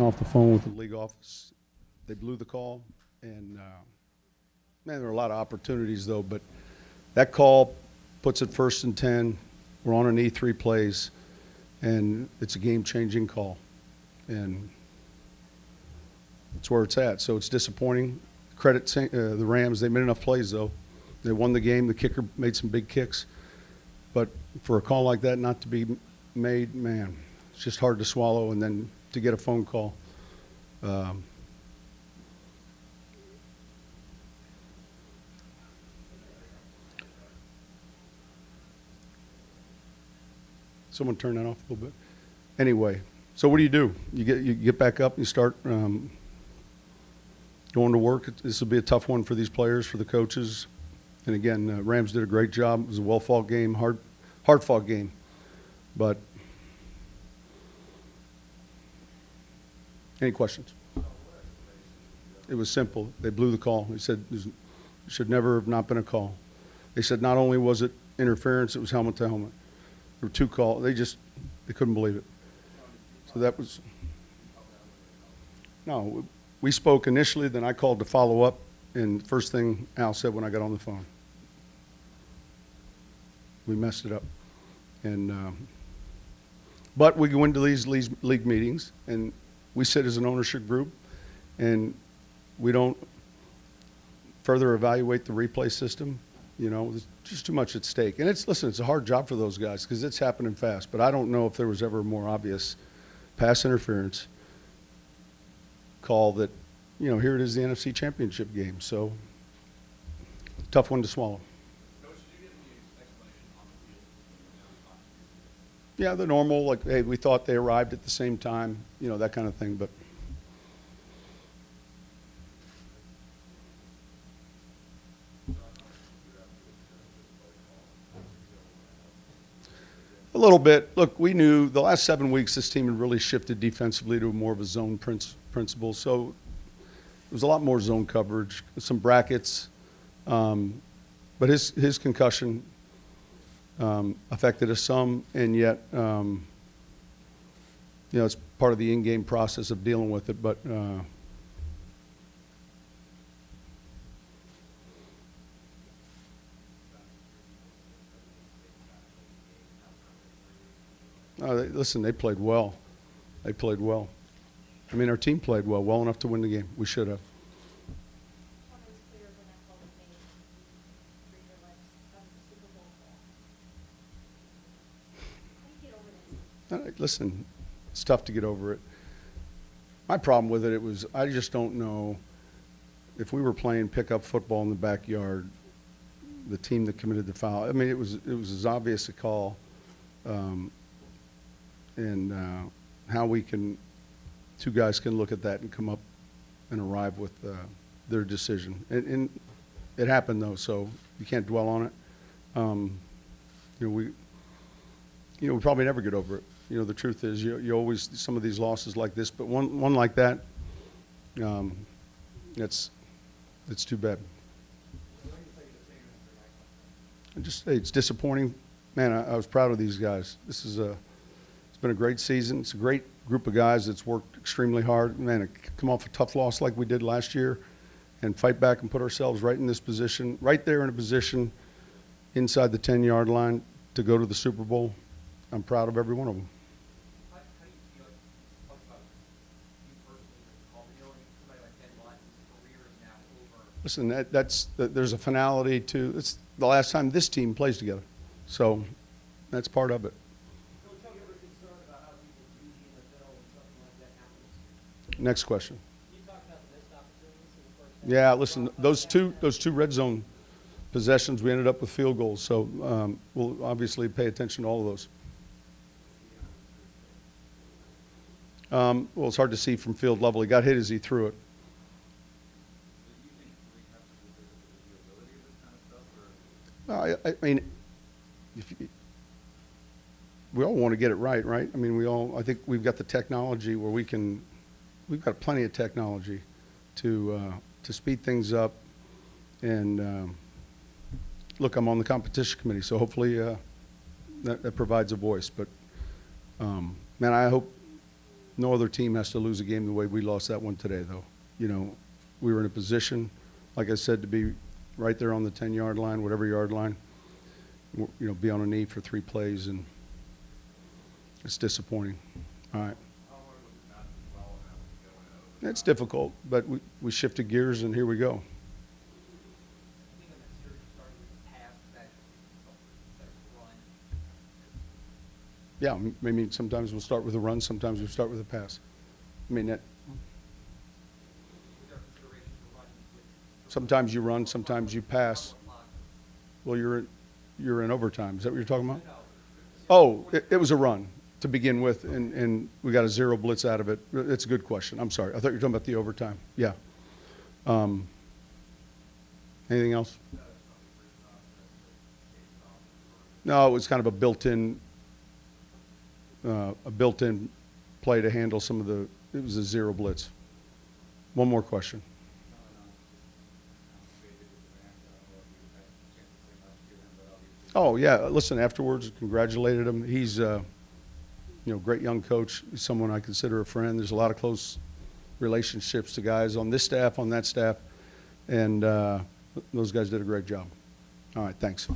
Off the phone with the league office. They blew the call, and man, there were a lot of opportunities though. But that call puts it 1st and 10. We're on an E3 plays, and it's a game-changing call, and that's where it's at. So it's disappointing. Credit the Rams. They made enough plays though. They won the game. The kicker made some big kicks, but for a call like that not to be made, man, it's just hard to swallow. And then to get a phone call. Someone turn that off a little bit. Anyway, so what do? You get back up and you start going to work. This will be a tough one for these players, for the coaches. And again, Rams did a great job. It was a well-fought game, hard-fought game. But any questions? It was simple. They blew the call. They said it should never have not been a call. They said not only was it interference, it was helmet to helmet. There were 2 calls. They couldn't believe it. So that was, no, we spoke initially, then I called to follow up, and first thing Al said when I got on the phone, we messed it up. And but we go into these league meetings, and we sit as an ownership group, and we don't further evaluate the replay system. You know, there's just too much at stake. And it's a hard job for those guys because it's happening fast. But I don't know if there was ever a more obvious pass interference call that, you know, here it is, the NFC Championship game. So, tough one to swallow. Coach, did you get any explanation on the field? Yeah, the normal, like, hey, we thought they arrived at the same time, you know, that kind of thing. But a little bit. Look, we knew the last 7 weeks this team had really shifted defensively to more of a zone principle. So it was a lot more zone coverage, some brackets. But his concussion affected us some, and yet, you know, it's part of the in-game process of dealing with it. But listen, they played well. They played well. I mean, our team played well enough to win the game. We should have. Listen, it's tough to get over it. My problem with it was I just don't know if we were playing pickup football in the backyard, the team that committed the foul. I mean, it was as obvious a call, and how we can, 2 guys can look at that and come up and arrive with their decision. And it happened though, so you can't dwell on it. You know, we probably never get over it. You know, the truth is, you always, some of these losses like this, but one like that, it's too bad. It's disappointing. Man, I was proud of these guys. It's been a great season. It's a great group of guys that's worked extremely hard. Man, come off a tough loss like we did last year and fight back and put ourselves right in this position, right there in a position inside the 10-yard line to go to the Super Bowl. I'm proud of every one of them. How do you feel? Talk about you personally, somebody like Ben Watson's career is now over. Listen, there's a finality to, it's the last time this team plays together. So that's part of it. Coach, are you ever concerned about how people view the NFL when something like that happens? Next question. You talked about the missed opportunities in the first half. Yeah, listen, those two red zone possessions, we ended up with field goals. So we'll obviously pay attention to all of those. Well, it's hard to see from field level. He got hit as he threw it. I mean, we all want to get it right? I mean, I think we've got the technology where we've got plenty of technology to speed things up. And look, I'm on the competition committee, so hopefully that provides a voice. But man, I hope No other team has to lose a game the way we lost that one today, though. You know, we were in a position, like I said, to be right there on the 10-yard line, whatever yard line, you know, be on a knee for 3 plays, and it's disappointing. All right. It's difficult, but we shifted gears, and here we go. I think in that series you started with the pass, that run. Yeah, I mean, sometimes we'll start with a run, sometimes we'll start with a pass. I mean, Was there consideration for running with? sometimes you run, sometimes you pass. Well, you're in overtime. Is that what you're talking about? Oh, it was a run to begin with, and we got a 0 blitz out of it. It's a good question. I'm sorry. I thought you were talking about the overtime. Yeah. Anything else? No, it was kind of a built-in play to handle some of the. It was a 0 blitz. One more question. Oh yeah, listen. Afterwards, congratulated him. He's, great young coach. He's someone I consider a friend. There's a lot of close relationships to guys on this staff, on that staff, and those guys did a great job. All right, thanks.